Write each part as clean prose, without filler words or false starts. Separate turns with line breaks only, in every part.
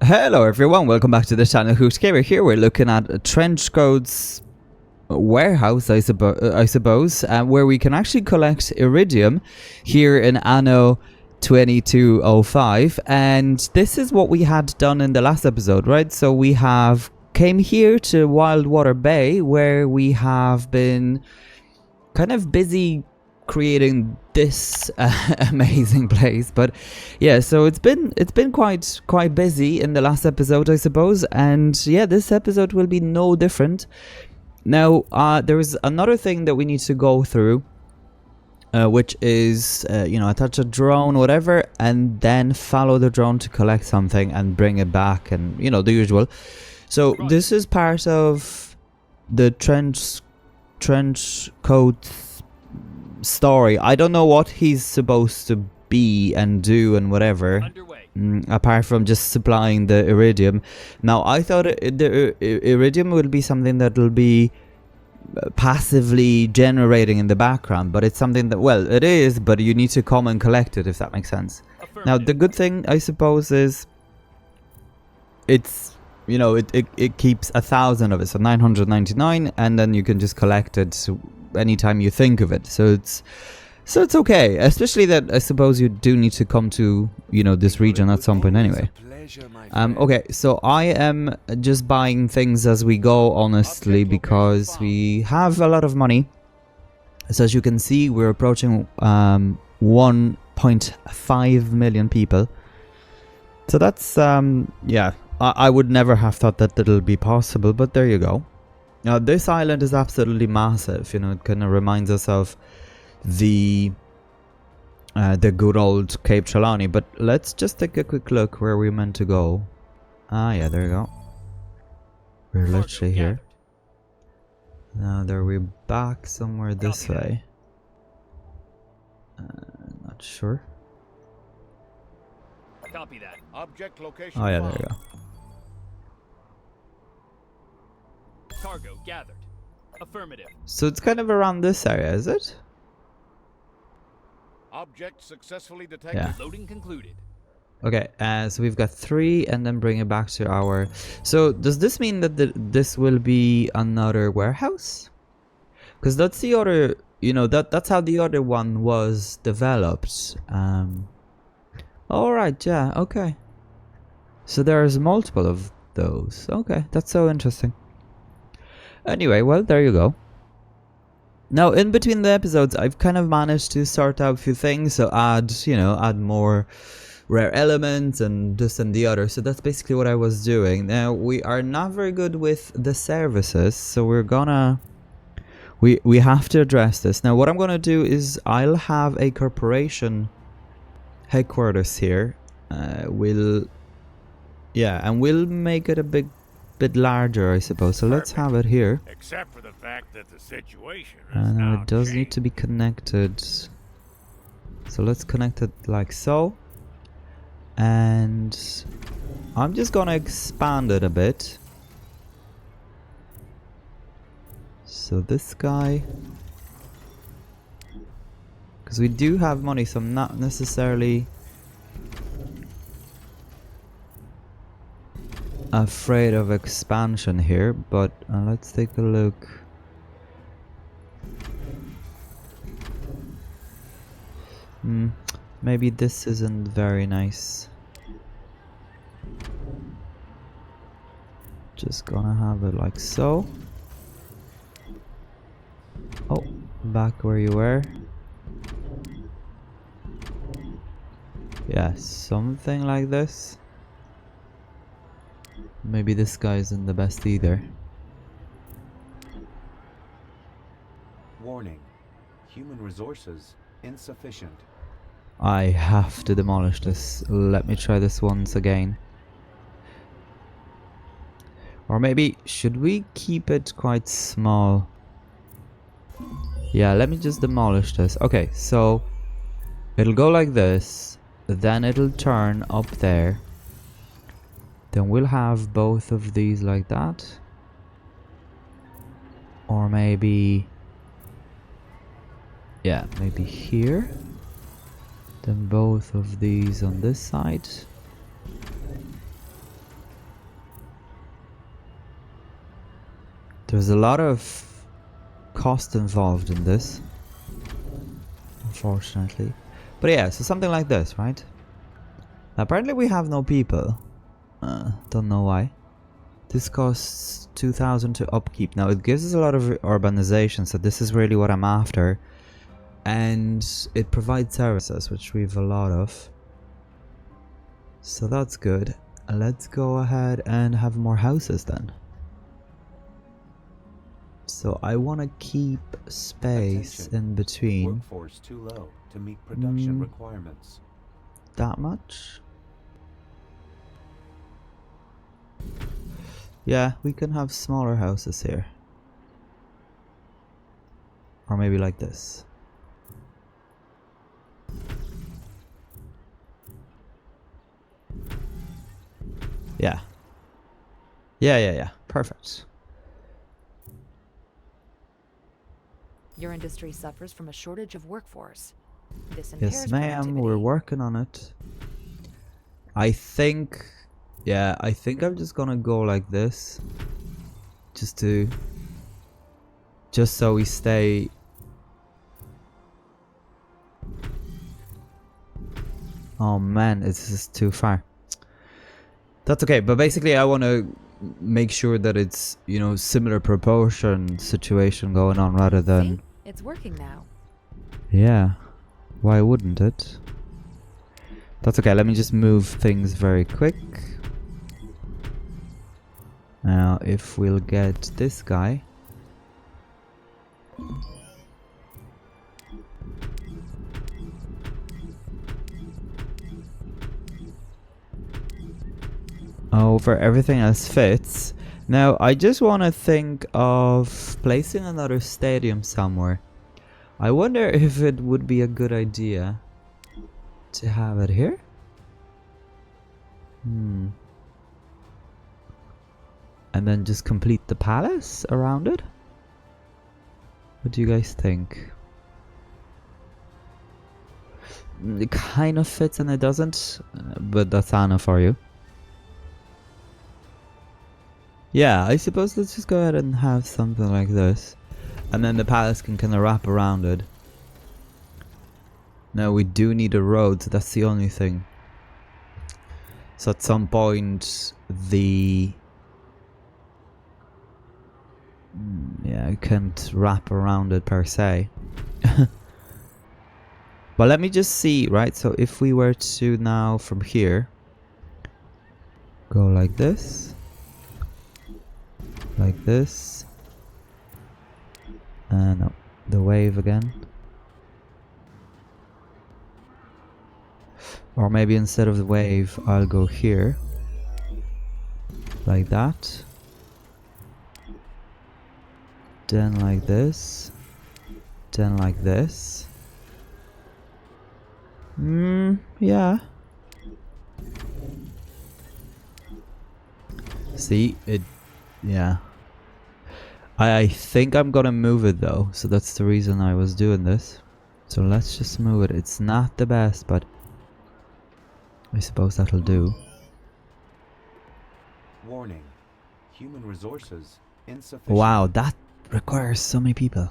Hello everyone, welcome back to the channel. Who'scarer here. We're looking at a Trenchcoat's warehouse, I suppose, where we can actually collect iridium here in Anno 2205. And this is what we had done in the last episode, right? So we have came here to Wildwater Bay, where we have been kind of busy creating this amazing place. But yeah, so it's been quite busy in the last episode, I suppose, and yeah, this episode will be no different. Now there is another thing that we need to go through, which is attach a drone, whatever, and then follow the drone to collect something and bring it back, and the usual. So this is part of the trench coat story. I don't know what he's supposed to be and do and whatever, apart from just supplying the iridium. Now I thought the iridium would be something that will be passively generating in the background, but it's something that, well, it is, but you need to come and collect it, if that makes sense. Now the good thing, I suppose, is it's it keeps 1,000 of it, so 999, and then you can just collect it anytime you think of it. So it's okay, especially that I suppose you do need to come to this region at some point anyway. Okay, so I am just buying things as we go, honestly, because we have a lot of money. So as you can see, we're approaching 1.5 million people. So that's yeah, I would never have thought that it'll be possible, but there you go. Now this island is absolutely massive. It kind of reminds us of the good old Cape Trelawney. But let's just take a quick look where we're meant to go. Ah, yeah, there you go. We're literally here. Now there we're back somewhere this way. Not sure.
Copy that. Object location.
Oh yeah, there you go.
Cargo gathered. Affirmative.
So it's kind of around this area, is it?
Object successfully detected.
Yeah.
Loading concluded.
Okay, so we've got 3, and then bring it back to our... So does this mean that this will be another warehouse? Because that's the other... that's how the other one was developed. Alright, yeah, okay. So there's multiple of those. Okay, that's so interesting. Anyway, well, there you go. Now, in between the episodes, I've kind of managed to sort out a few things. So add more rare elements and this and the other. So that's basically what I was doing. Now, we are not very good with the services. So we're gonna... We have to address this. Now, what I'm gonna do is I'll have a corporation headquarters here. We'll make it a bit larger, I suppose. So let's have it here.
Except for the fact that the situation is
And
now
it does need to be connected. So let's connect it like so. And I'm just gonna expand it a bit. So this guy, because we do have money, so I'm not necessarily afraid of expansion here, but let's take a look. Maybe this isn't very nice. Just gonna have it like so. Oh, back where you were. Yeah, something like this. Maybe this guy isn't the best either.
Warning. Human resources insufficient.
I have to demolish this. Let me try this once again. Or maybe, should we keep it quite small? Yeah, let me just demolish this. Okay, so it'll go like this. Then it'll turn up there. Then we'll have both of these like that. Or maybe... yeah, maybe here. Then both of these on this side. There's a lot of cost involved in this, unfortunately. But yeah, so something like this, right? Apparently we have no people. Don't know why. This costs 2,000 to upkeep. Now it gives us a lot of urbanization, so this is really what I'm after. And it provides services, which we've a lot of. So that's good. Let's go ahead and have more houses then. So I want to keep space
Attention.
in between.
Workforce too low to meet production requirements.
That much? Yeah, we can have smaller houses here. Or maybe like this. Yeah. Yeah. Perfect.
Your industry suffers from a shortage of workforce. This
Yes,
impairs
ma'am.
productivity.
We're working on it. I think... Yeah, I think I'm just gonna go like this. Just so we stay... Oh man, this is too far. That's okay, but basically I want to make sure that it's, you know, similar proportion situation going on rather than...
See? It's working now.
Yeah, why wouldn't it? That's okay, let me just move things very quick. Now, if we'll get this guy... Over everything else fits. Now, I just want to think of placing another stadium somewhere. I wonder if it would be a good idea to have it here? And then just complete the palace around it? What do you guys think? It kind of fits and it doesn't, but that's Anna for you. Yeah, I suppose let's just go ahead and have something like this. And then the palace can kind of wrap around it. Now we do need a road, so that's the only thing. So at some point, the... Yeah, I can't wrap around it per se. But let me just see, right? So if we were to now from here go like this, like this, and no, the wave again. Or maybe instead of the wave, I'll go here, like that. Then like this. Then like this. Yeah. See, it... Yeah. I think I'm gonna move it though, so that's the reason I was doing this. So let's just move it. It's not the best, but I suppose that'll do.
Warning. Human resources insufficient.
Wow, that requires so many people.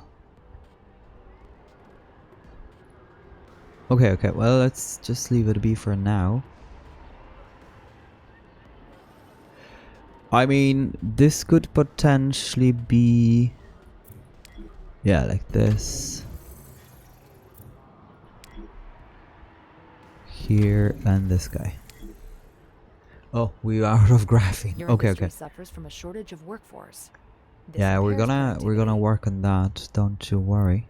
Okay, well, let's just leave it be for now. I mean, this could potentially be... Yeah, like this. Here and this guy. Oh, we are out of graphene.
Your
Okay.
industry suffers from a shortage of workforce. This
Yeah, we're
impairs
gonna
productivity.
work on that. Don't you worry.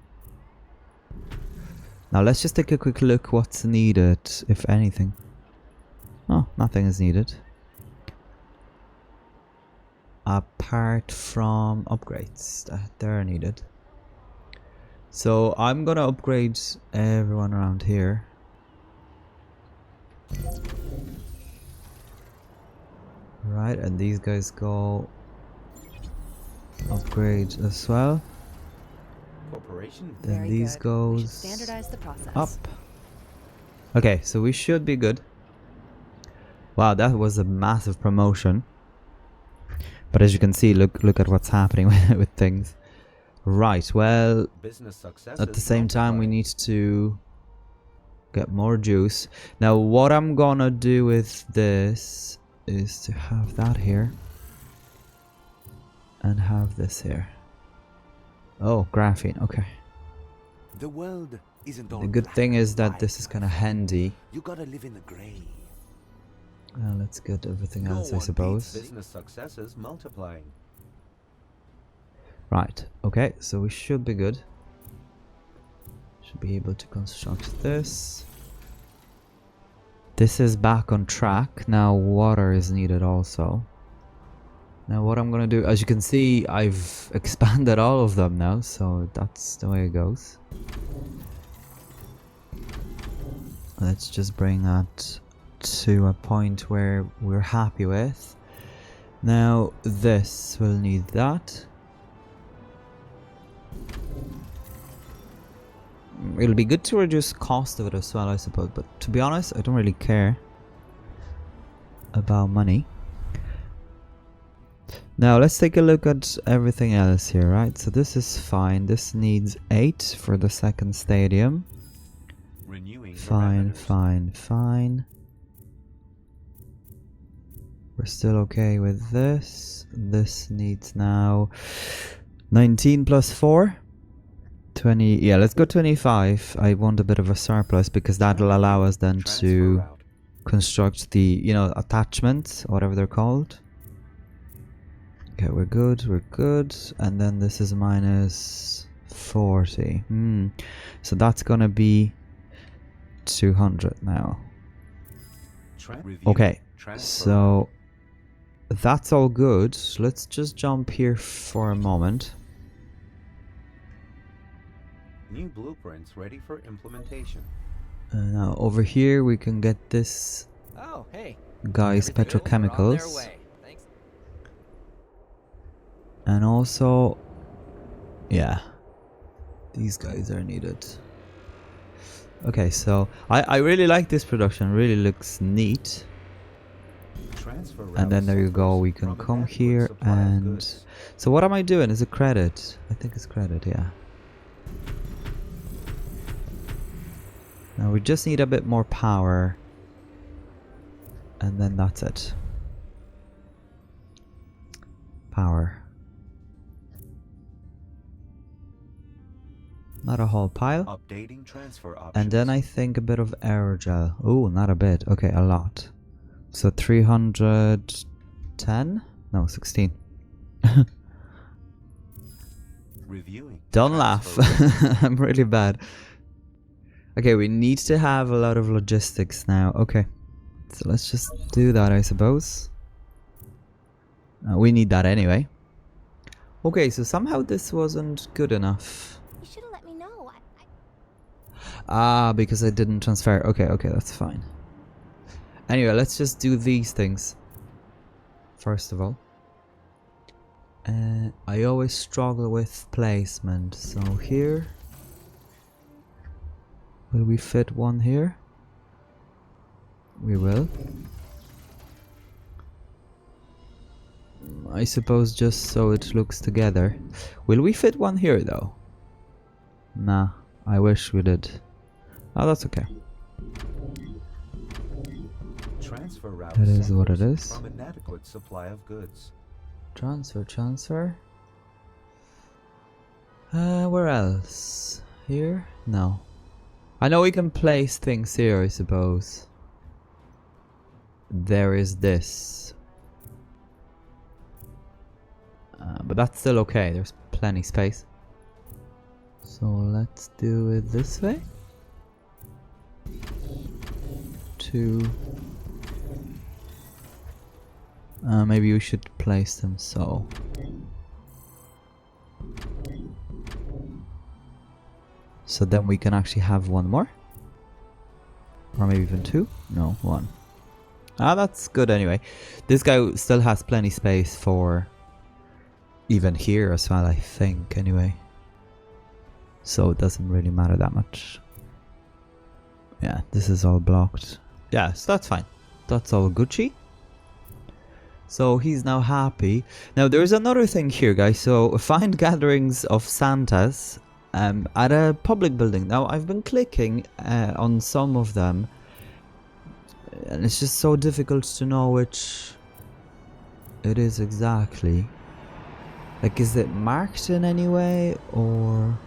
Now let's just take a quick look what's needed, if anything. Oh, nothing is needed. Apart from upgrades that they're needed. So I'm gonna upgrade everyone around here. Right, and these guys go upgrade as well.
Corporation.
Then
Very
these
good. We should
goes
standardize the process.
up. Okay, so we should be good. Wow, that was a massive promotion. But as you can see, look at what's happening with things. Right, well,
Business success
at the same time we need to get more juice. Now what I'm gonna do with this is to have that here and have this here. Oh, graphene, okay.
The world isn't all
The good
black
thing
and
is that
white,
this is
my
kind of
friend.
handy.
You gotta live in the gray.
Let's get everything
No
else, I
one beats
suppose.
business successes multiplying.
Right, okay, so we should be good. Should be able to construct this. This is back on track. Now water is needed also. Now what I'm gonna do, as you can see, I've expanded all of them now, so that's the way it goes. Let's just bring that to a point where we're happy with. Now this will need that. It'll be good to reduce cost of it as well, I suppose, but to be honest, I don't really care about money. Now let's take a look at everything else here, right? So this is fine. This needs 8 for the second stadium.
Renewing
Fine,
parameters.
fine, fine. We're still okay with this. This needs now 19 plus 4. 20, yeah, let's go 25. I want a bit of a surplus because that'll allow us then
Transfer
to
route.
construct the, you know, attachments, whatever they're called. Okay, we're good, and then this is minus 40. So that's gonna be 200 now.
Review.
Okay,
Transfer
so that's all good. Let's just jump here for a moment.
New blueprints ready for implementation.
Now over here we can get this
Oh, hey.
guy's
Everything good? They're on their
petrochemicals.
way. Thanks.
And also, yeah, these guys are needed. Okay, so I really like this production, really looks neat.
Transfer
And then
route
there you go,
suffers
we can
from
come
inadequate
here
supply of
and...
goods.
So what am I doing? Is it credit? I think it's credit, yeah. Now we just need a bit more power. And then that's it. Power. Not a whole pile.
Updating transfer options.
And then I think a bit of aerogel. Oh, not a bit. Okay, a lot. So 310? No, 16.
Reviewing.
Don't laugh.
Transfer
I'm really bad. Okay, we need to have a lot of logistics now. Okay. So let's just do that, I suppose. We need that anyway. Okay, so somehow this wasn't good enough.
You should have let me know.
Ah, because I didn't transfer. Okay, okay, that's fine. Anyway, let's just do these things. First of all. I always struggle with placement. So here. Will we fit one here? We will. I suppose just so it looks together. Will we fit one here though? Nah, I wish we did. Oh, that's okay.
Transfer route
That is what it
suffers
is.
from inadequate supply of goods.
Transfer. Where else? Here? No. I know we can place things here, I suppose. There is this. But that's still okay, there's plenty space. So let's do it this way. 2. Maybe we should place them so. So then we can actually have one more. Or maybe even 2. No, 1. Ah, that's good anyway. This guy still has plenty space for even here as well, I think, anyway. So it doesn't really matter that much. Yeah, this is all blocked. Yeah, so that's fine. That's all Gucci. So he's now happy. Now there's another thing here, guys. So find gatherings of Santas at a public building. Now I've been clicking on some of them, and it's just so difficult to know which it is exactly. Like, is it marked in any way, or...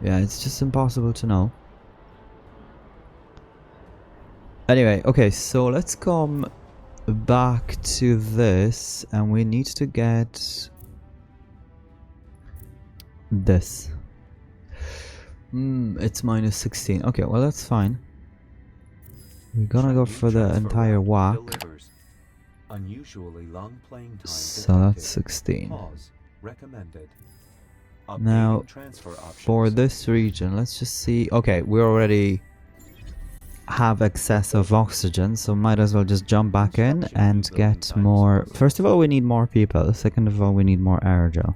Yeah, it's just impossible to know. Anyway, okay, so let's come back to this, and we need to get this. It's minus 16. Okay, well that's fine. We're gonna go for the entire whack.
Unusually long playing time
So that's 16.
Pause. Recommended.
Now,
Updating transfer options.
for this region, let's just see. Okay, we already have excess of oxygen, so might as well just jump back in and get more. First of all, we need more people. Second of all, we need more aerogel.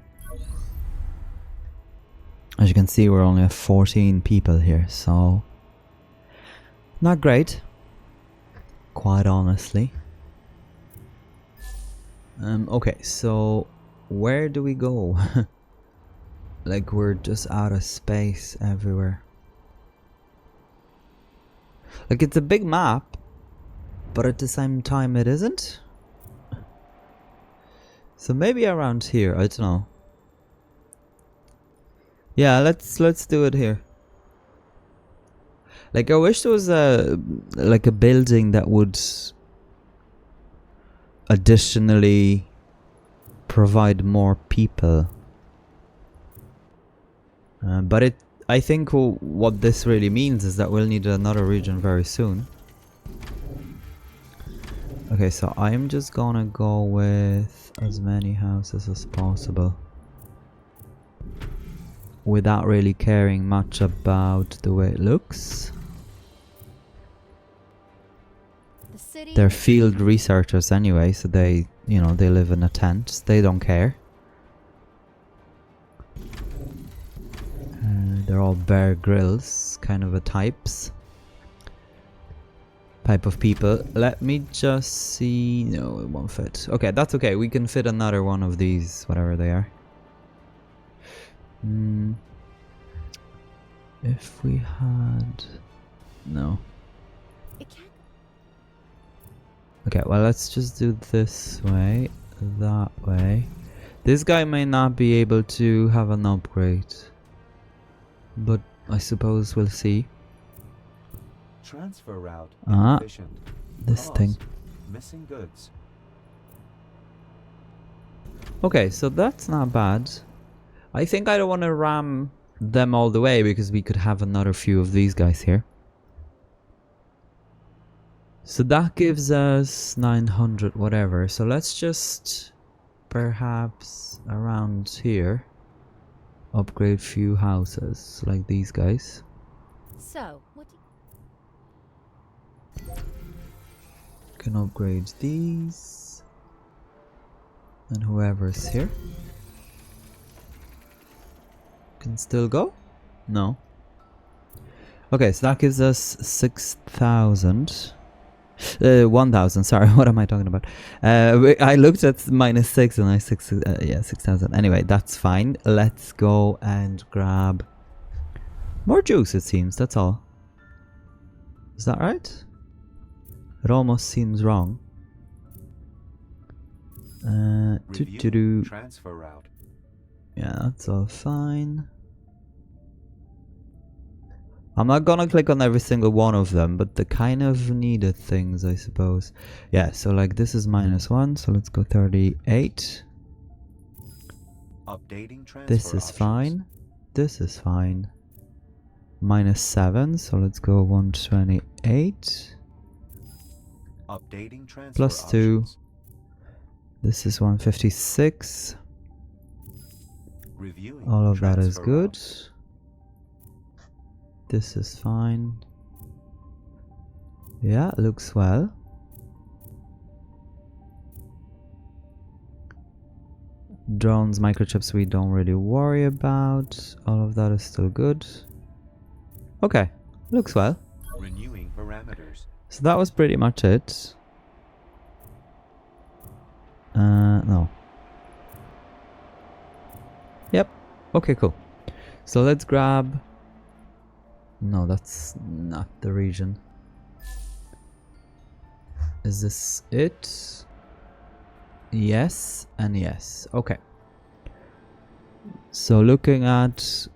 As you can see, we're only at 14 people here, so not great, quite honestly. Okay, so where do we go? Like, we're just out of space everywhere. Like, it's a big map, but at the same time it isn't. So maybe around here, I don't know. Yeah, let's do it here. Like, I wish there was a building that would additionally provide more people. But I think what this really means is that we'll need another region very soon. Okay, so I'm just gonna go with as many houses as possible, without really caring much about the way it looks.
The city.
They're field researchers anyway, so they live in a tent. They don't care. They're all Bear Grylls kind of a type of people. Let me just see. No, it won't fit. Okay, that's okay. We can fit another one of these, whatever they are. If we had... No.
It can't.
Okay, well, let's just do this way, that way. This guy may not be able to have an upgrade, but I suppose we'll see.
Transfer route
Ah,
efficient.
this
Pause.
thing.
Missing goods.
Okay, so that's not bad. I think I don't want to ram them all the way, because we could have another few of these guys here. So that gives us 900 whatever. So let's just perhaps around here upgrade few houses like these guys.
So, what do
Can upgrade these and whoever's here can still go? No. Okay, so that gives us 6,000. 1,000, sorry, what am I talking about? I looked at -6 and I 6,000. Anyway, that's fine. Let's go and grab more juice, it seems, that's all. Is that right? It almost seems wrong.
Review transfer route.
Yeah, that's all fine. I'm not gonna click on every single one of them, but the kind of needed things, I suppose. Yeah, so like this is -1, so let's go 38.
Updating transfer
This is
options.
fine. This is fine. -7, so let's go 128.
Updating transfer
Plus 2.
options.
This is 156.
Reviewing
All of that is
transfer
good.
route.
This is fine. Yeah, looks well. Drones, microchips we don't really worry about. All of that is still good. Okay, looks well.
Renewing parameters.
So that was pretty much it. No. Yep. Okay, cool. So let's grab... No, that's not the region. Is this it? Yes and yes. Okay. So looking at...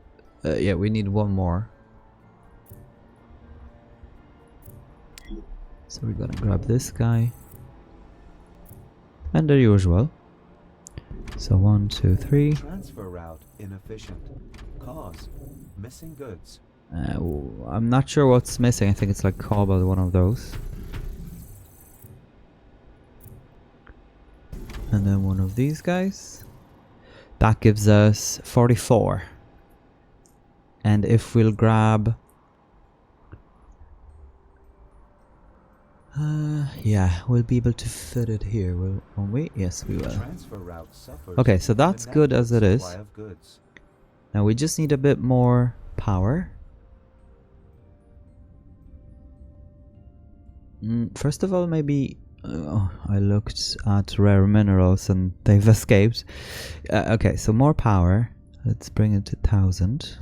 yeah, we need one more. So we're gonna grab this guy. And the usual. So 1, 2, 3.
Transfer route inefficient. Cause missing goods.
I'm not sure what's missing. I think it's like cobalt, one of those. And then one of these guys. That gives us 44. And if we'll grab... yeah, we'll be able to fit it here, won't we? Yes, we will.
Transfer route suffers
Okay, so that's
from
good as it
inadequate
is.
supply of goods.
Now we just need a bit more power. First of all, maybe... I looked at rare minerals and they've escaped. Okay, so more power. Let's bring it to 1000.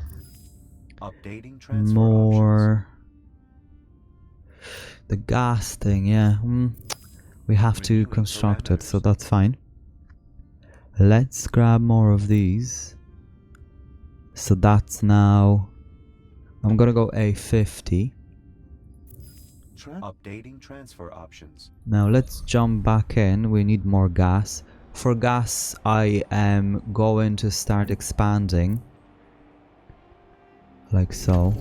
Updating transfer options.
More... The gas thing, yeah. We have to
Renewing
construct it, so
parameters.
that's fine. Let's grab more of these. So that's now... I'm gonna go A50.
Updating transfer options.
Now let's jump back in. We need more gas. For gas, I am going to start expanding. Like so.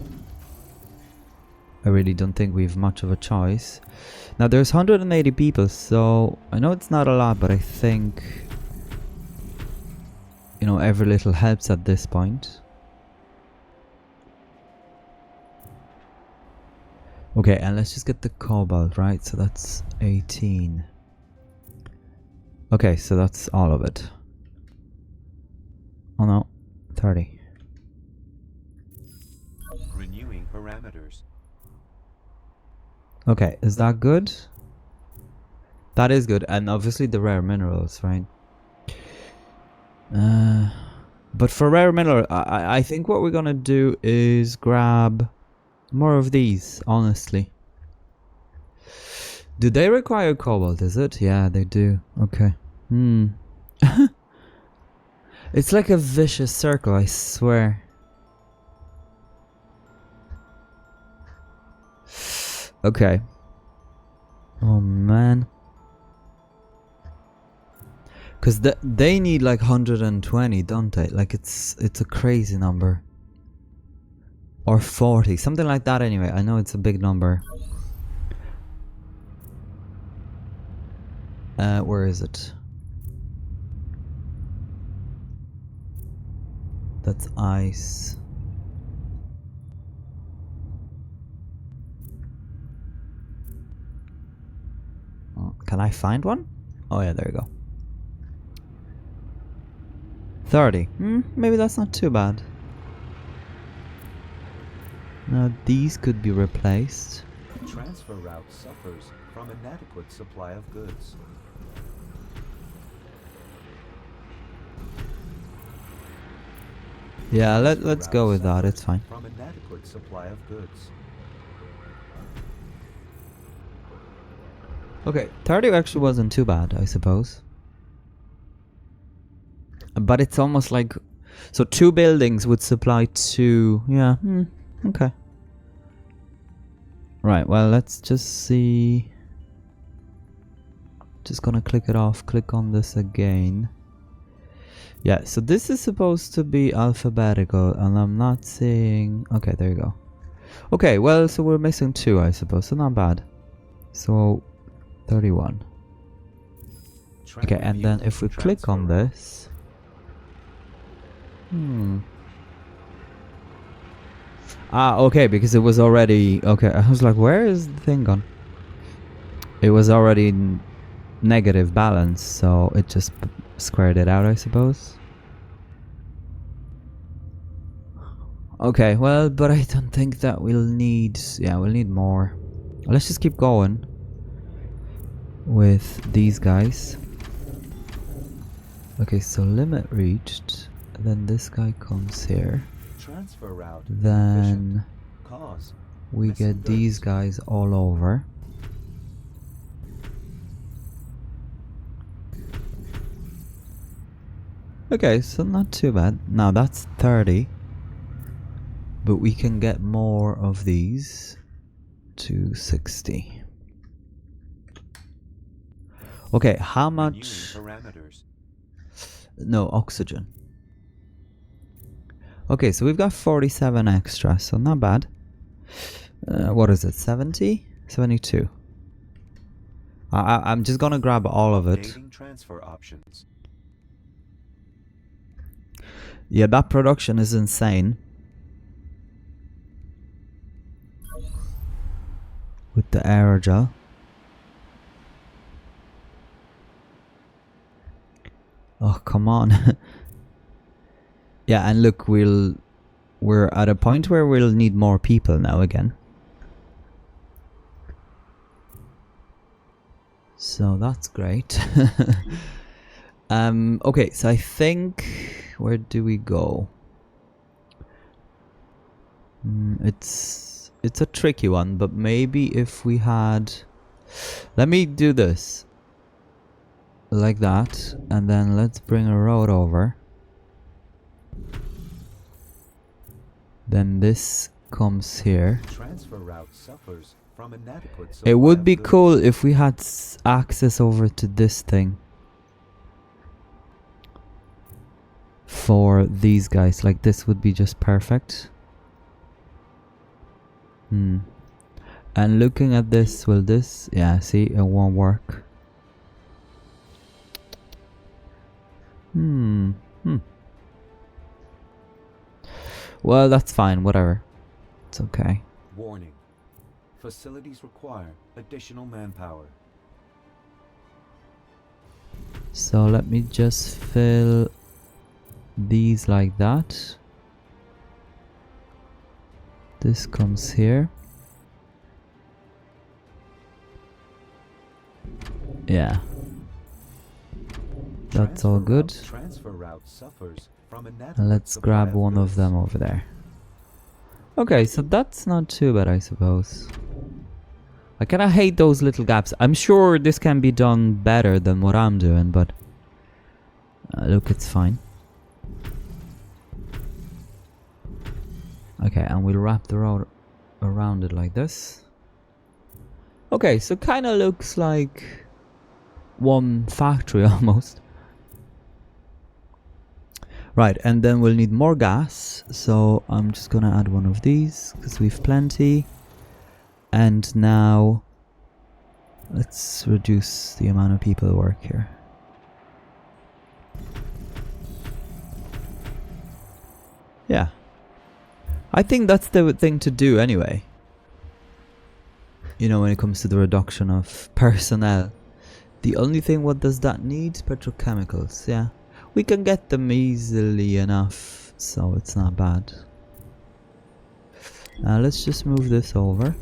I really don't think we have much of a choice. Now there's 180 people, so I know it's not a lot, but I think, you know, every little helps at this point. Okay, and let's just get the cobalt, right? So that's 18. Okay, so that's all of it. Oh no, 30.
Renewing parameters.
Okay, is that good? That is good, and obviously the rare minerals, right? But for rare mineral, I think what we're gonna do is grab more of these, honestly. Do they require cobalt, is it? Yeah, they do. Okay. It's like a vicious circle, I swear. Okay. Oh man. Cause they need like 120, don't they? Like it's a crazy number. Or 40, something like that anyway. I know it's a big number. Where is it? That's ice. Can I find one? Oh yeah, there you go. 30. Maybe that's not too bad. Now these could be replaced.
Transfer route suffers from inadequate supply of goods.
Yeah, let's go with that. It's fine.
From inadequate supply of goods.
Okay, 30 actually wasn't too bad, I suppose. But it's almost like... So 2 buildings would supply 2... Yeah, okay. Right, well, let's just see... Just gonna click it off, click on this again. Yeah, so this is supposed to be alphabetical, and I'm not seeing... Okay, there you go. Okay, well, so we're missing 2, I suppose, so not bad. So... 31. Okay, and then if we click on this... Ah, okay, because it was already... Okay, I was like, where is the thing gone? It was already negative balance, so it just squared it out, I suppose. Okay, well, but I don't think that we'll need... Yeah, we'll need more. Let's just keep going with these guys. Okay, so limit reached. Then this guy comes here.
Transfer route.
Then
efficient. Cause.
we
missing
get these
goods.
guys all over. Okay, so not too bad. Now that's 30. But we can get more of these to 60. Okay, how
Renewing
much?
parameters.
No, oxygen. Okay, so we've got 47 extra, so not bad. What is it, 70? 72. I'm just gonna grab all of it.
Updating transfer options.
Yeah, that production is insane. With the aerogel. Oh, come on. Yeah, and look, we're at a point where we'll need more people now again. So that's great. Okay, so I think, where do we go? It's a tricky one, but maybe if we had, let me do this like that, and then let's bring a road over. Then this comes here.
Transfer route suffers from inadequate
It
supply
would
of
be
goods.
cool if we had access over to this thing for these guys. Like this would be just perfect. And looking at this, will this? Yeah, see, it won't work. Well, that's fine, whatever. It's okay.
Warning. Facilities require additional manpower.
So let me just fill these like that. This comes here. Yeah. That's all good.
Transfer route suffers from inadequate
And let's
supply
grab one of
goods.
them over there. Okay, so that's not too bad, I suppose. I kinda hate those little gaps. I'm sure this can be done better than what I'm doing, but look, it's fine. Okay, and we'll wrap the road around it like this. Okay, so kinda looks like one factory almost. Right, and then we'll need more gas, so I'm just gonna add one of these because we've plenty. And now let's reduce the amount of people who work here. Yeah, I think that's the thing to do anyway. You know, when it comes to the reduction of personnel. The only thing, what does that need? Petrochemicals, yeah. We can get them easily enough, so it's not bad. Let's just move this over.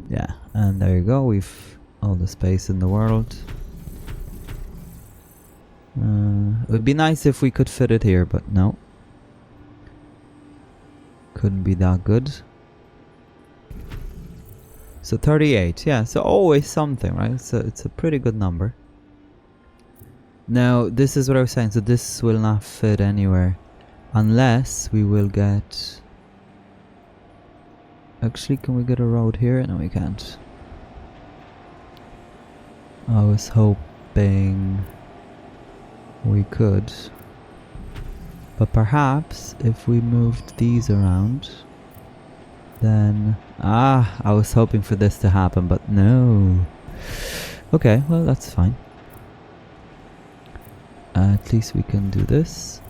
Yeah, and there you go, we've all the space in the world. It would be nice if we could fit it here, but no. Couldn't be that good. So 38, yeah, so always something, right? So it's a pretty good number. Now, this is what I was saying, so this will not fit anywhere. Unless we will get... Actually, can we get a road here? No, we can't. I was hoping we could. But perhaps if we moved these around, then... Ah, I was hoping for this to happen, but no. Okay, well, that's fine. At least we can do this,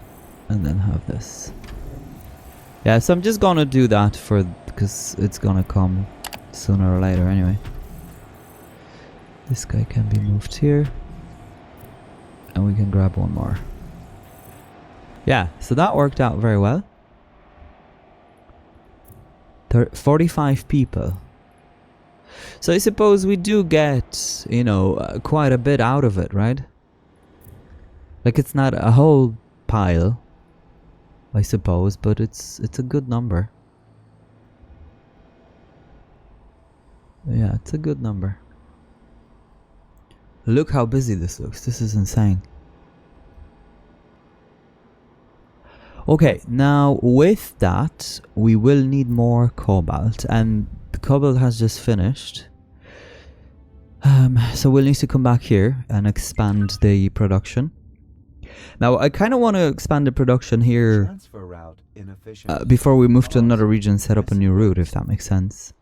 and then have this. Yeah, so I'm just gonna do that for... because it's gonna come sooner or later anyway. This guy can be moved here. And we can grab one more. Yeah, so that worked out very well. 45 people. So I suppose we do get, you know, quite a bit out of it, right? Like it's not a whole pile, I suppose, but it's a good number. Yeah, it's a good number. Look how busy this looks. This is insane. Okay, now with that, we will need more cobalt, and the cobalt has just finished. So we'll need to come back here and expand the production. Now, I kind of want to expand the production here
Transfer route inefficient.
before we move to another region and set up a new route, if that makes sense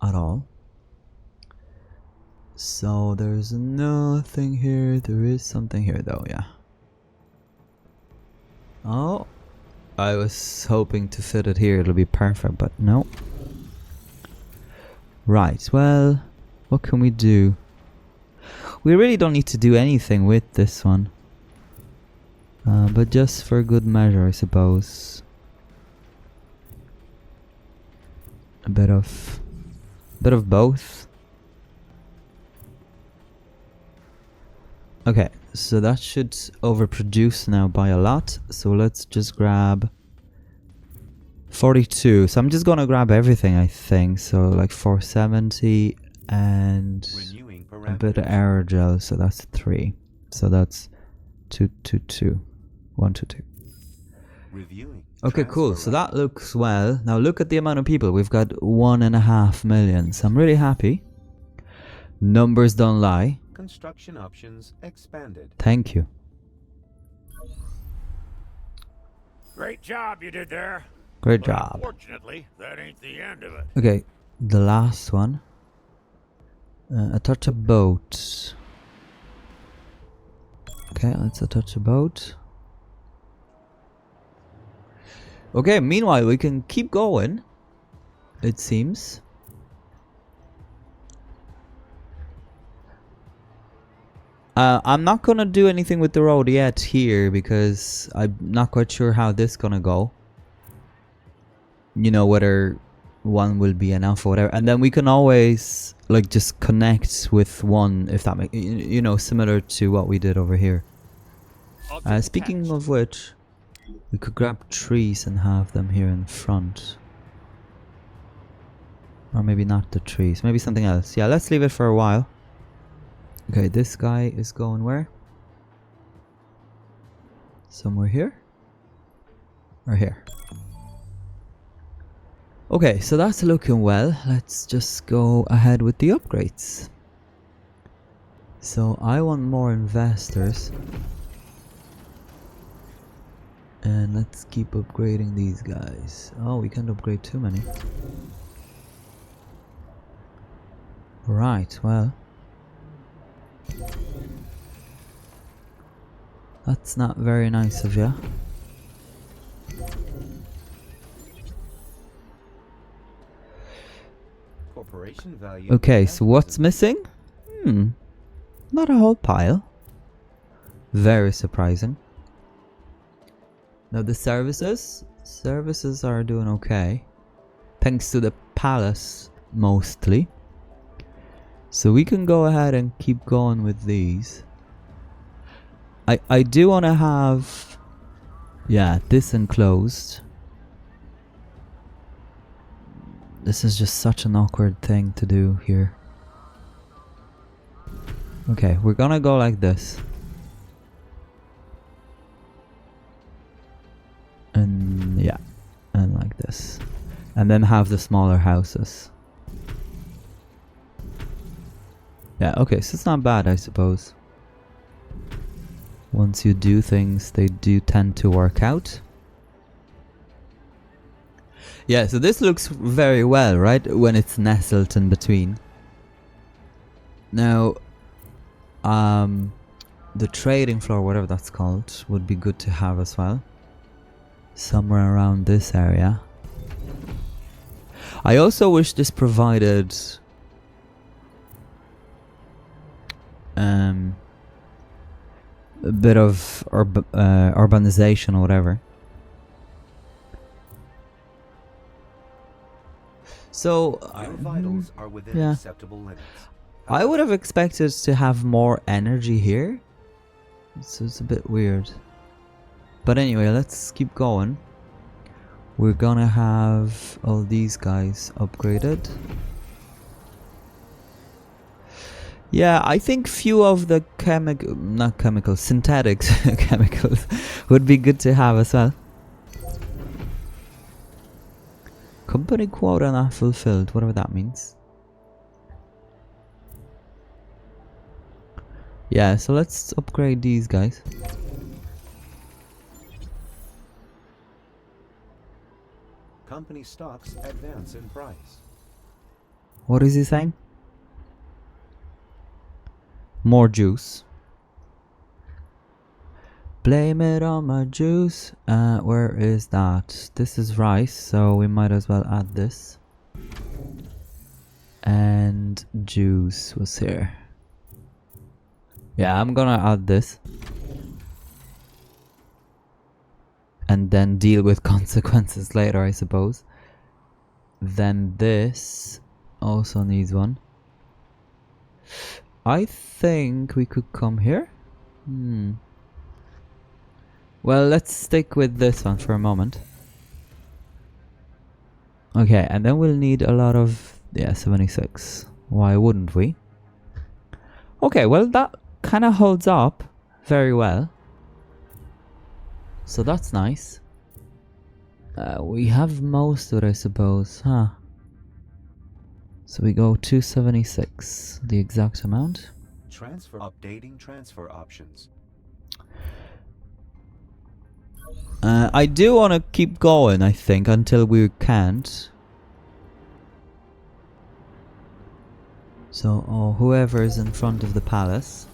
at all. So there's nothing here. There is something here though, yeah. Oh, I was hoping to fit it here. It'll be perfect, but no. Right, well, what can we do? We really don't need to do anything with this one. But just for good measure, I suppose. A bit of both. Okay, so that should overproduce now by a lot. So let's just grab 42. So I'm just gonna grab everything, I think. So like 470 and
Renewing
a bit of
parameters.
aerogel. So that's 3. So that's 222. 122.
Reviewing.
Okay, cool.
Transfer
So
route.
that looks well. Now look at the amount of people. We've got 1.5 million. So I'm really happy. Numbers don't lie.
Construction options expanded.
Thank you.
Great job you did there.
Great
But
job.
unfortunately, that ain't the end of it.
Okay, the last one. Attach a boat. Okay, let's attach a boat. Okay, meanwhile, we can keep going, it seems. I'm not gonna do anything with the road yet here because I'm not quite sure how this gonna go. You know, whether one will be enough or whatever, and then we can always like just connect with one, if that makes, you know, similar to what we did over here.
Object
Speaking
attached.
of which, we could grab trees and have them here in front. Or maybe not the trees, maybe something else. Yeah, let's leave it for a while. Okay, this guy is going where? Somewhere here? Or here? Okay, so that's looking well. Let's just go ahead with the upgrades. So I want more investors. And let's keep upgrading these guys. Oh, we can't upgrade too many. Right, well. That's not very nice of you.
Corporation value.
Okay,
has
so what's
risen.
missing? Not a whole pile. Very surprising. Now the services are doing okay. Thanks to the palace, mostly. So we can go ahead and keep going with these. I do want to have, yeah, this enclosed. This is just such an awkward thing to do here. Okay, we're gonna go like this. And yeah, and like this. And then have the smaller houses. Yeah, okay, so it's not bad, I suppose. Once you do things, they do tend to work out. Yeah, so this looks very well, right? When it's nestled in between. Now, the trading floor, whatever that's called, would be good to have as well. Somewhere around this area. I also wish this provided a bit of urbanization or whatever. So,
Your vitals are within
yeah.
acceptable limits.
I would have expected to have more energy here. So it's a bit weird. But anyway, let's keep going. We're gonna have all these guys upgraded. Yeah, I think few of the synthetics chemicals would be good to have as well. Company quota not fulfilled, whatever that means. Yeah, so let's upgrade these guys.
Company stocks advance in price.
What is he saying? More juice. Blame it on my juice. Where is that? This is rice, so we might as well add this. And juice was here. Yeah, I'm gonna add this. And then deal with consequences later, I suppose. Then this also needs one. I think we could come here. Well, let's stick with this one for a moment. Okay, and then we'll need a lot of... yeah, 76. Why wouldn't we? Okay, well, that kind of holds up very well. So that's nice. We have most of it, I suppose, huh? So we go 276, the exact amount.
Updating transfer options.
I do want to keep going, I think, until we can't. So, whoever is in front of the palace.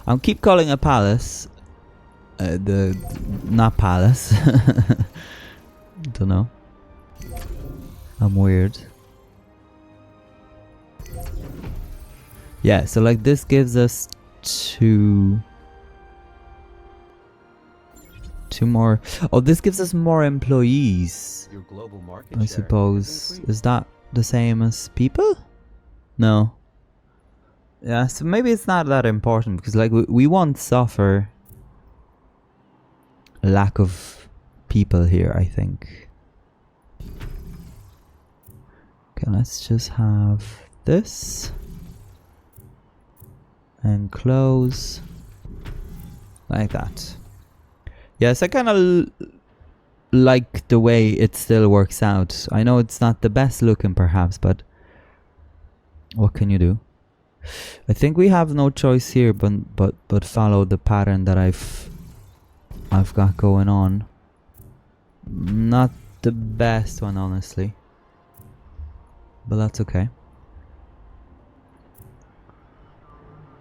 I'll keep calling a palace. Not palace. Don't know. I'm weird. Yeah, so like this gives us two more. Oh, this gives us more employees.
Your global market
I
share
suppose.
has increased.
Is that the same as people? No. Yeah, so maybe it's not that important because like we won't suffer lack of people here, I think. Okay, let's just have this and close like that. Yes, I kind of like the way it still works out. I know it's not the best looking perhaps, but what can you do? I think we have no choice here but follow the pattern that I've got going on. Not the best one, honestly, but that's okay.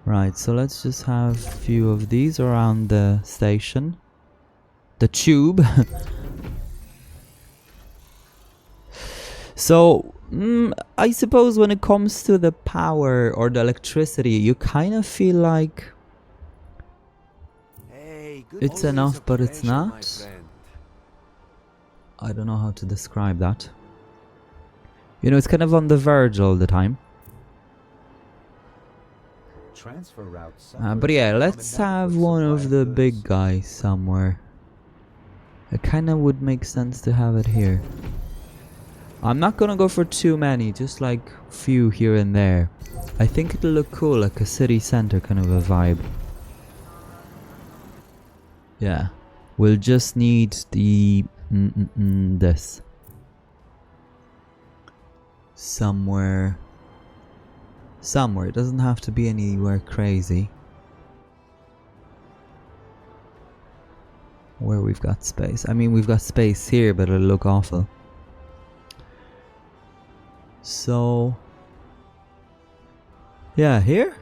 Right, so let's just have a few of these around the station. The tube. So, I suppose when it comes to the power or the electricity, you kind of feel like
Hey, good
it's
always
enough,
a
but it's
pleasure, my
not.
friend.
I don't know how to describe that. You know, it's kind of on the verge all the time.
Transfer routes.
But yeah, let's have one of the big guys somewhere. It kind of would make sense to have it here. I'm not gonna go for too many, just like few here and there. I think it'll look cool, like a city center kind of a vibe. Yeah. We'll just need the... this. Somewhere. Somewhere. It doesn't have to be anywhere crazy. Where we've got space. I mean, we've got space here, but it'll look awful. So... yeah, here?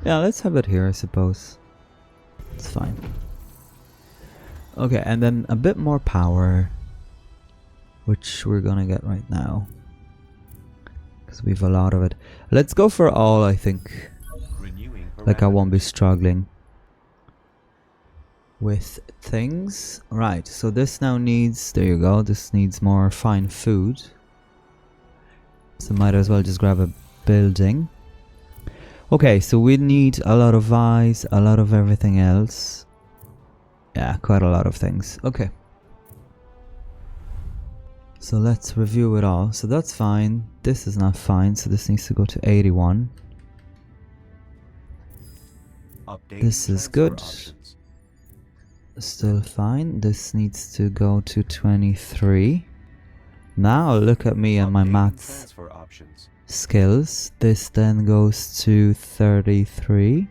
Yeah, let's have it here, I suppose. It's fine. Okay, and then a bit more power, which we're gonna get right now, because we've a lot of it. Let's go for all, I think. Like I won't be struggling with things. Right, so this now needs, there you go, this needs more fine food. So might as well just grab a building. Okay, so we need a lot of ice, a lot of everything else. Yeah, quite a lot of things. Okay. So let's review it all. So that's fine. This is not fine, so this needs to go to 81. This is good. Still fine. This needs to go to 23. Now look at me and my maths skills. This then goes to 33.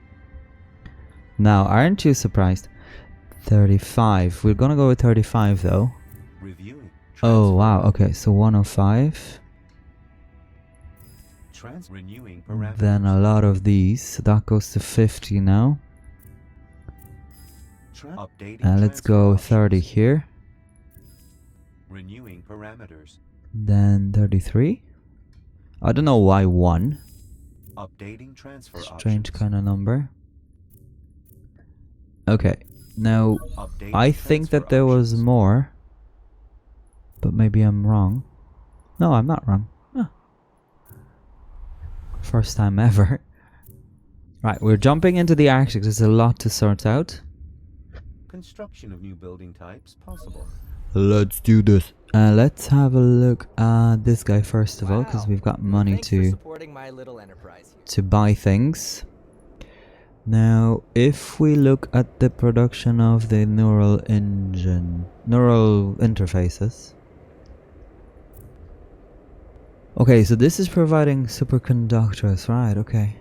Now, aren't you surprised? 35. We're gonna go with 35 though. Oh wow, okay, so 105. Then a lot of these, so that goes to 50 now. Let's go 30 here.
Renewing parameters.
Then 33. I don't know why 1.
Updating transfer
Strange
options.
kind of number. Okay, now
Updating
I think that there was
options.
more. But maybe I'm wrong. No, I'm not wrong. Huh. First time ever. Right, we're jumping into the Arctic. There's a lot to sort out.
Construction of new building types possible.
Let's do this. Let's have a look at this guy first of all, because we've got money
Thanks for
to
supporting my little enterprise here.
buy things. Now, if we look at the production of the neural interfaces. Okay, so this is providing superconductors, right? Okay.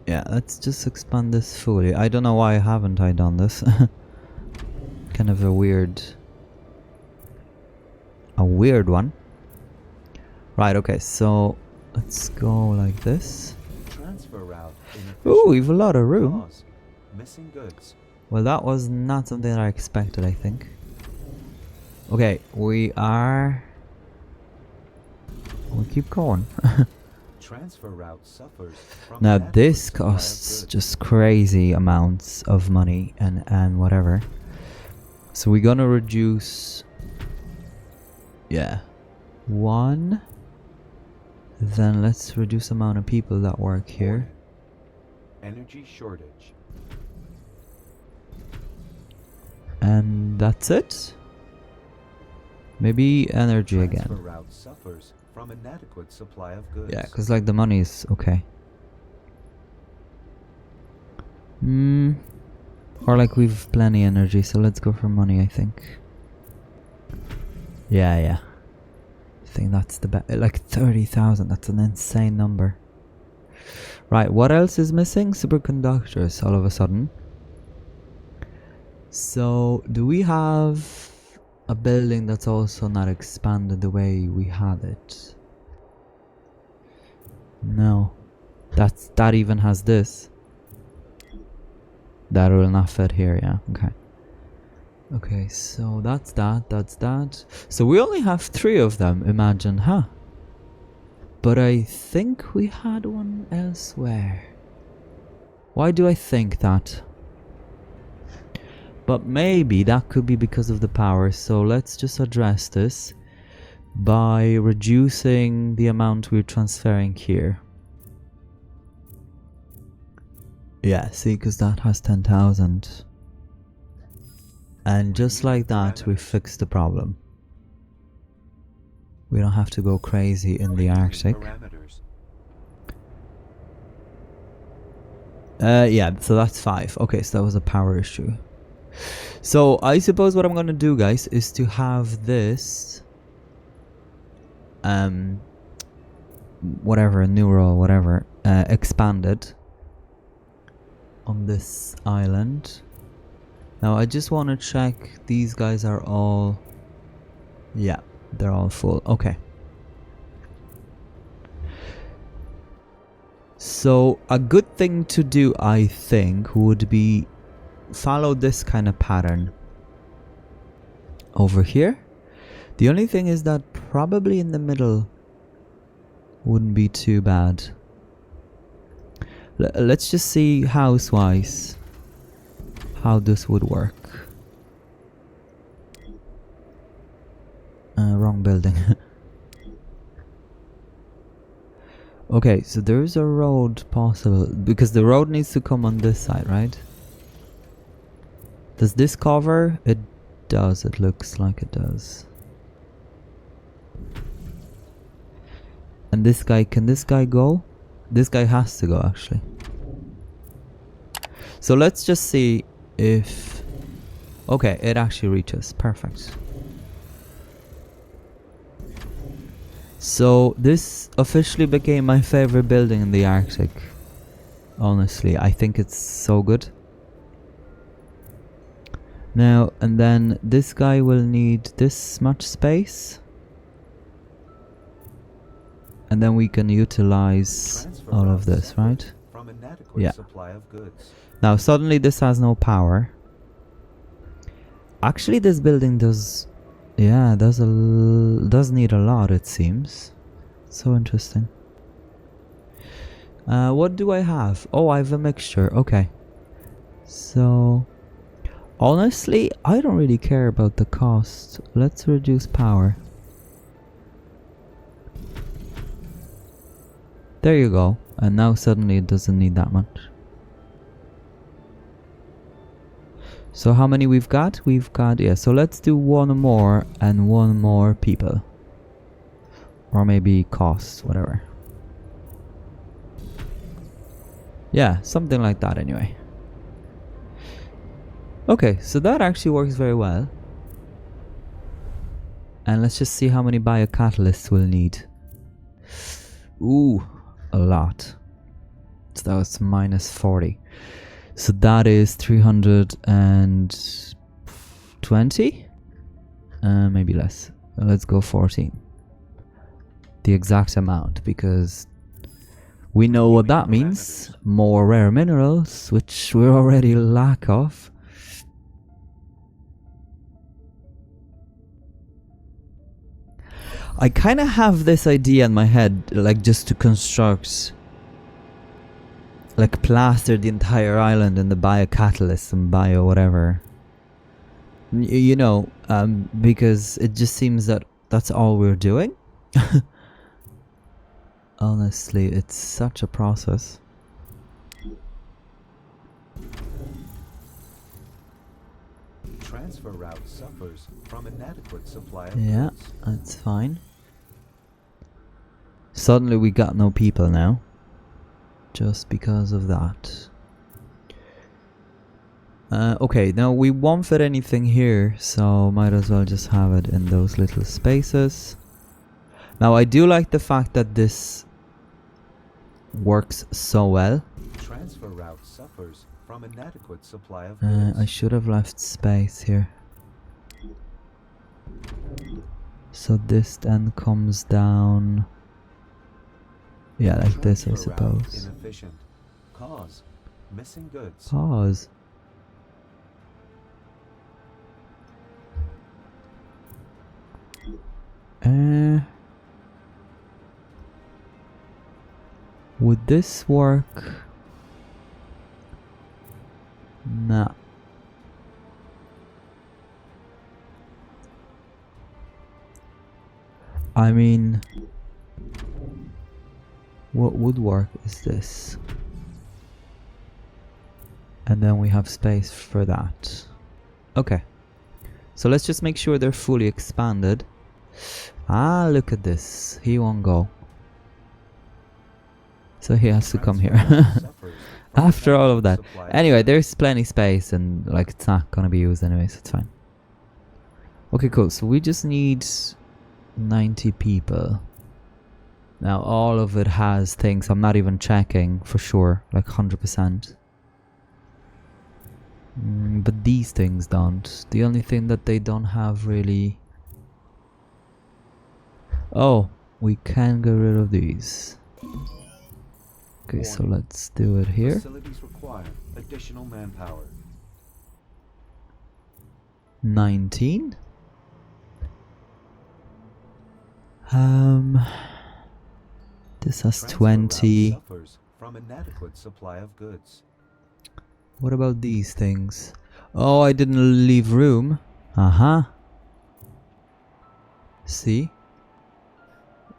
Yeah, let's just expand this fully. I don't know why haven't I done this. Kind of a weird one. Right, okay, so let's go like this.
Transfer route.
Ooh, we've a lot of room.
Pause. Missing goods.
Well, that was not something that I expected, I think. Okay, we keep going.
Transfer route suffers from
Now
inadequate
this
supply of
costs
goods.
just crazy amounts of money and whatever. So we're gonna reduce, yeah, 1. Then let's reduce the amount of people that work here.
Energy shortage.
And that's it. Maybe energy
Transfer
again.
route suffers from inadequate supply of goods.
Yeah, because like the money is okay. Or like we've plenty energy, so let's go for money, I think. Yeah. I think that's the best. Like 30,000, that's an insane number. Right, what else is missing? Superconductors all of a sudden. So, do we have a building that's also not expanded the way we had it? No. That even has this. That will not fit here, yeah, okay. Okay, so that's that. So we only have 3 of them, imagine, huh? But I think we had one elsewhere. Why do I think that? But maybe that could be because of the power, so let's just address this by reducing the amount we're transferring here. Yeah, see, because that has 10,000. And just like that, we fixed the problem. We don't have to go crazy in the Arctic.
Parameters.
Yeah, so that's 5. Okay, so that was a power issue. So I suppose what I'm gonna do, guys, is to have this whatever, neural whatever, expanded on this island. Now I just want to check these guys are all, yeah, they're all full. Okay. So a good thing to do, I think, would be follow this kind of pattern over here. The only thing is that probably in the middle wouldn't be too bad. Let's just see house-wise how this would work. Wrong building. Okay, so there's a road possible, because the road needs to come on this side, right? Does this cover? It does, it looks like it does. And this guy, can this guy go? This guy has to go, actually. So let's just see if... Okay, it actually reaches. Perfect. So this officially became my favorite building in the Arctic. Honestly, I think it's so good. Now, and then this guy will need this much space. And then we can utilize
Transfer
all of
routes
this,
suffered
right?
From inadequate
Yeah.
supply of goods.
Now suddenly this has no power. Actually this building does... Yeah, does need a lot, it seems. So interesting. What do I have? Oh, I have a mixture. Okay. So... Honestly, I don't really care about the cost. Let's reduce power. There you go. And now suddenly it doesn't need that much. So how many we've got? We've got, yeah, so let's do one more and one more people. Or maybe cost, whatever. Yeah, something like that anyway. Okay, so that actually works very well. And let's just see how many biocatalysts we'll need. Ooh, a lot. So that was minus 40. So that is 320? Maybe less. Let's go 14. The exact amount, because we know what that means. More rare minerals, which we already lack of. I kind of have this idea in my head, like just to construct, like plaster the entire island in the biocatalyst and bio whatever. You know, because it just seems that that's all we're doing. Honestly, it's such a process.
Transfer route suffers from inadequate supply of
Yeah,
goods.
that's fine. Suddenly we got no people now. Just because of that. Okay, now we won't fit anything here, so might as well just have it in those little spaces. Now I do like the fact that this works so well.
Transfer route suffers from inadequate supply of goods.
I should have left space here. So this then comes down... Yeah, like this, I
Transfer route
suppose.
inefficient. Cause missing goods.
Pause. Would this work? Nah. I mean, what would work is this. And then we have space for that. Okay. So let's just make sure they're fully expanded. Ah, look at this. He won't go. So he has to come here. After all of that. Anyway, there's plenty space and like it's not gonna be used anyway, so it's fine. Okay, cool. So we just need 90 people. Now all of it has things I'm not even checking for sure, like 100%. But these things don't. The only thing that they don't have really... Oh, we can get rid of these. Okay, so let's do it here.
Facilities require additional manpower.
19. This has
Transfer
20.
route suffers from inadequate supply of goods.
What about these things? Oh, I didn't leave room. Uh-huh. See?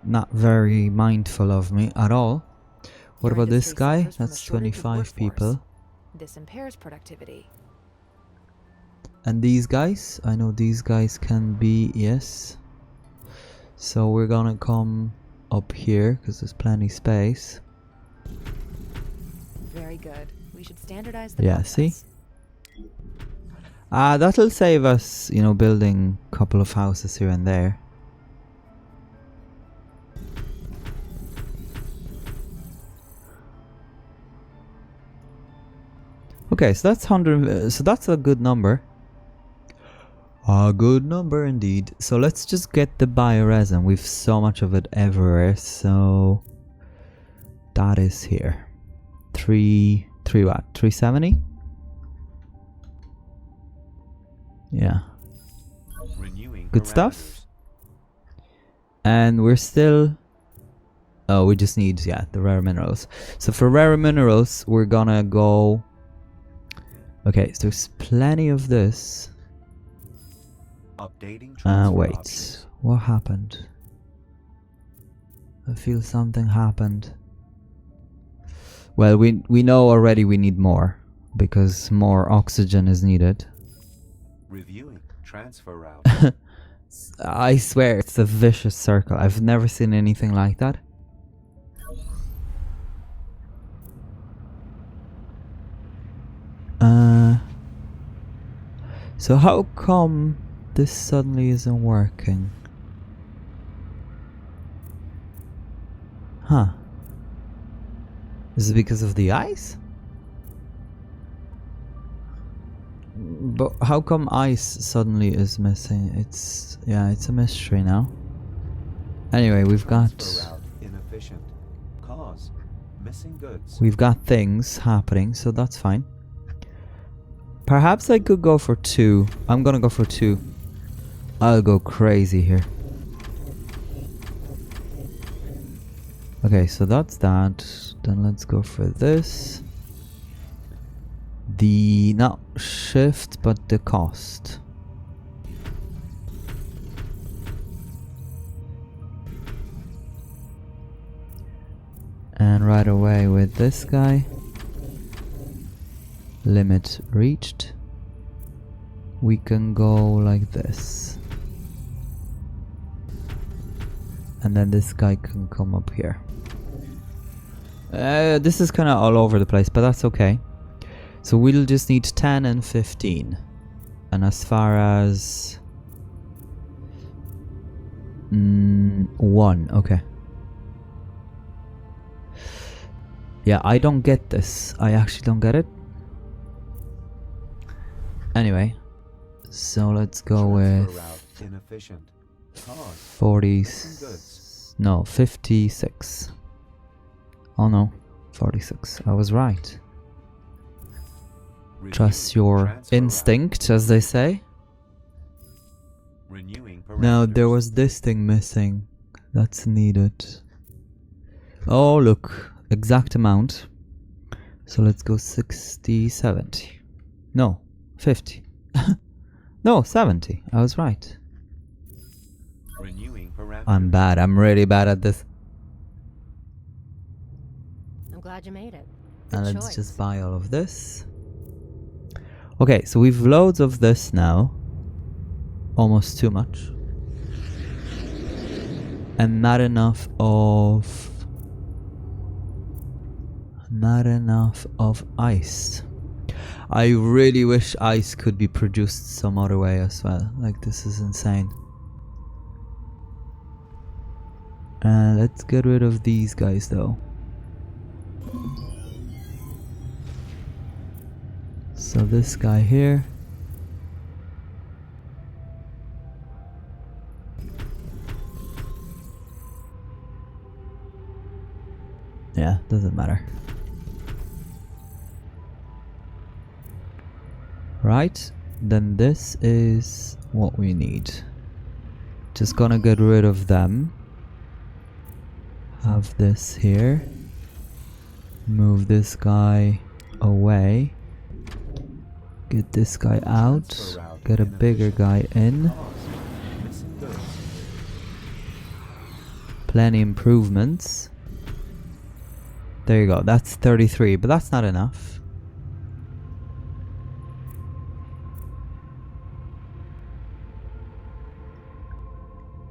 Not very mindful of me at all. What
Your
about this
industry
guy?
suffers from a
That's
shortage of
25
workforce.
people.
This impairs productivity.
And these guys? I know these guys can be, yes. So we're gonna come up here because there's plenty space.
Very good. We should standardize the
Yeah,
process.
see? That'll save us, you know, building a couple of houses here and there. Okay, so that's 100. So that's a good number. A good number indeed. So let's just get the bioresin. We've so much of it everywhere. So that is here. 3 what? 370? Yeah.
Renewing
Good
parameters.
stuff. And we're still... Oh, we just need, yeah, the rare minerals. So for rare minerals, we're gonna go... Okay, so there's plenty of this.
Updating transfer
Wait.
options.
What happened? I feel something happened. Well, we know already we need more. Because more oxygen is needed.
Reviewing transfer route.
I swear, it's a vicious circle. I've never seen anything like that. So how come this suddenly isn't working? Huh. Is it because of the ice? But how come ice suddenly is missing? It's a mystery now. Anyway, we've got
Transfer route inefficient. Cause missing goods.
we've got things happening, so that's fine. Perhaps I could go for 2. I'm gonna go for 2. I'll go crazy here. Okay, so that's that. Then let's go for this. The not shift, but the cost. And right away with this guy. Limit reached. We can go like this. And then this guy can come up here. This is kind of all over the place, but that's okay. So we'll just need 10 and 15. And as far as... 1, okay. Yeah, I don't get this. I actually don't get it. Anyway, so let's go
Transfer
with
route inefficient. Cause
40.
missing goods.
No, 56. Oh no, 46. I was right. Trust
Reviewing
your
transfer
instinct, as they say.
route. Renewing
Now there
parameters.
was this thing missing. That's needed. Oh look, exact amount. So let's go 60, 70. No, 50. No, 70. I was right.
Renewing parameters.
I'm bad. I'm really bad at this.
I'm glad you made it.
And
Good
let's
choice.
just buy all of this. Okay, so we've loads of this now. Almost too much. And not enough of... Not enough of ice. I really wish ice could be produced some other way as well. Like, this is insane. Let's get rid of these guys though. So this guy here. Yeah, doesn't matter. Right, then this is what we need. Just gonna get rid of them. Have this here. Move this guy away. Get this guy out.
Transfer route
Get a bigger
inefficient.
guy in.
Cause missing goods.
Plenty improvements. There you go. That's 33, but that's not enough.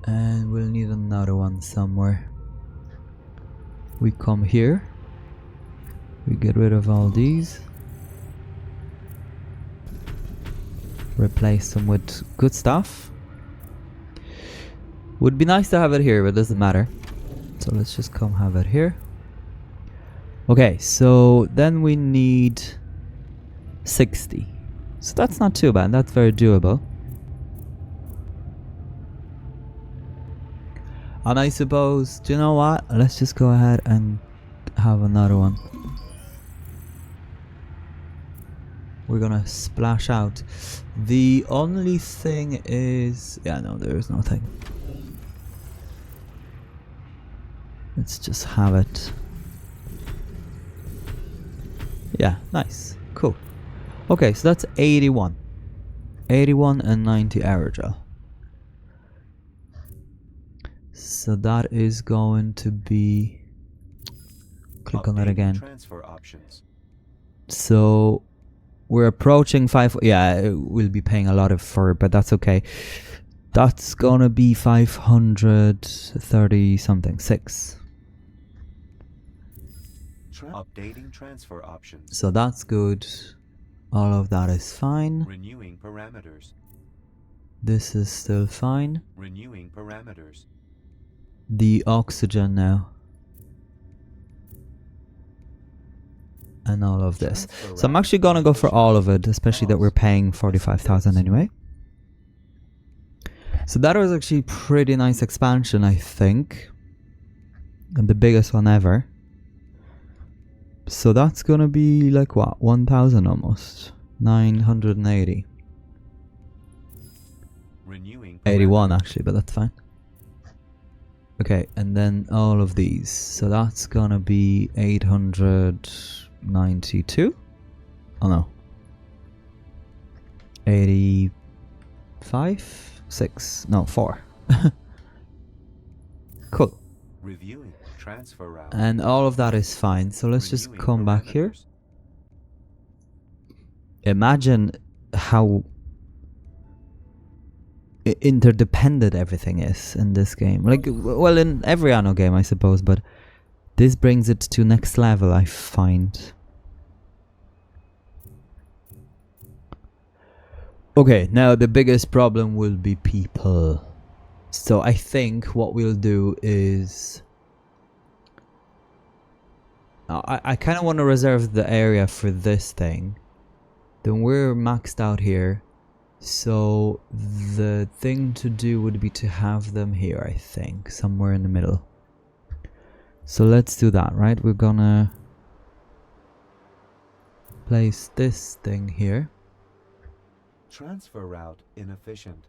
And we'll need another one somewhere. We come here. We get rid of all these. Replace them with good stuff. Would be nice to have it here, but it doesn't matter. So let's just come have it here. Okay, so then we need 60. So that's not too bad. That's very doable. And I suppose, do you know what? Let's just go ahead and have another one. We're gonna splash out. The only thing is... yeah, no, there is nothing. Let's just have it. Yeah, nice. Cool. Okay, so that's 81. 81 and 90 aerogel. So that is going to be... click on that again.
Transfer options.
So we're approaching 5... yeah, we'll be paying a lot of for it, but that's okay. That's gonna be 530 something, 6.
Updating transfer options.
So that's good. All of that is fine.
Renewing parameters.
This is still fine.
Renewing parameters.
The oxygen now. And all of this. So I'm actually gonna go for all of it, especially that we're paying 45,000 anyway. So that was actually pretty nice expansion, I think. And the biggest one ever. So that's gonna be like what? 1,000 almost. 980.
Renewing
81 actually, but that's fine. Okay, and then all of these. So that's gonna be 892. Oh no. 85? 6? No, 4. Cool.
Reviewing transfer route.
And all of that is fine. So let's just
Renewing
come back here.
parameters.
Imagine how interdependent everything is in this game. Like, well, in every Anno game, I suppose, but this brings it to next level, I find. Okay, now the biggest problem will be people. So I think what we'll do is... I kind of want to reserve the area for this thing. Then we're maxed out here. So the thing to do would be to have them here, I think. Somewhere in the middle. So let's do that, right? We're gonna place this thing here.
Transfer route inefficient.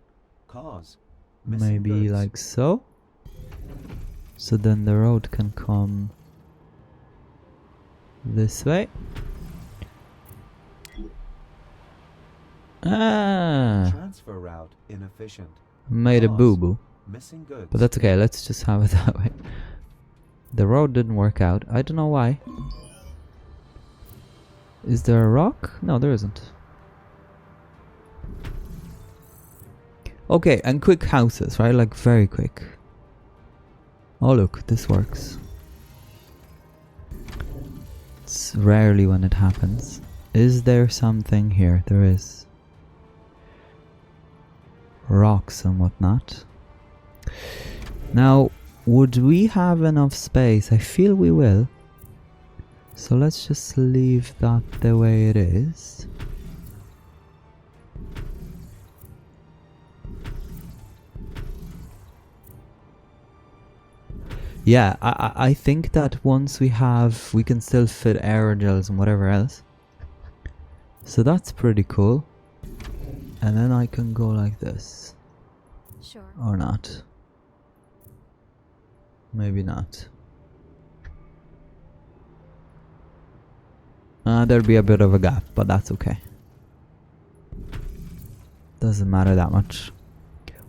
Cause missing
Maybe
goods.
like so. So then the road can come this way. Ah,
Transfer route inefficient.
made a
Cause
boo-boo.
Missing goods.
But that's okay, let's just have it that way. The road didn't work out. I don't know why. Is there a rock? No, there isn't. Okay, and quick houses, right? Like very quick. Oh look, this works. It's rarely when it happens. Is there something here? There is. Rocks and whatnot. Now, would we have enough space? I feel we will. So let's just leave that the way it is. Yeah, I think that once we can still fit aerogels and whatever else. So that's pretty cool. And then I can go like this.
Sure.
Or not. Maybe not. There'll be a bit of a gap, but that's okay. Doesn't matter that much.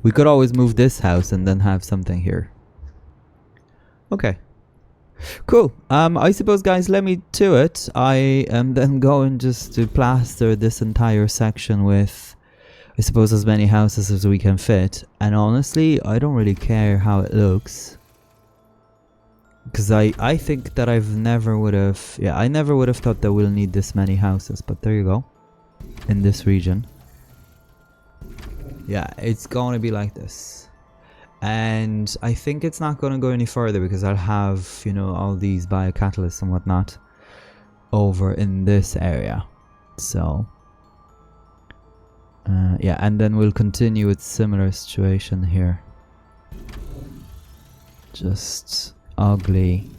We could always move this house and then have something here. Okay. Cool. I suppose, guys, let me to it. I am then going just to plaster this entire section with, I suppose, as many houses as we can fit. And honestly, I don't really care how it looks. Because I think that I've never would have... Yeah, I never would have thought that we'll need this many houses. But there you go. In this region. Yeah, it's going to be like this. And I think it's not going to go any further because I'll have, you know, all these biocatalysts and whatnot over in this area. So, yeah, and then we'll continue with similar situation here. Just ugly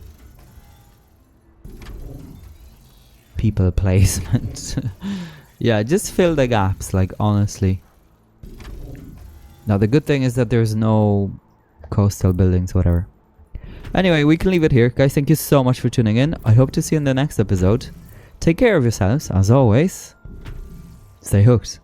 people placement. Yeah, just fill the gaps, like, honestly. Now, the good thing is that there's no coastal buildings, whatever. Anyway, we can leave it here. Guys, thank you so much for tuning in. I hope to see you in the next episode. Take care of yourselves, as always. Stay hooked.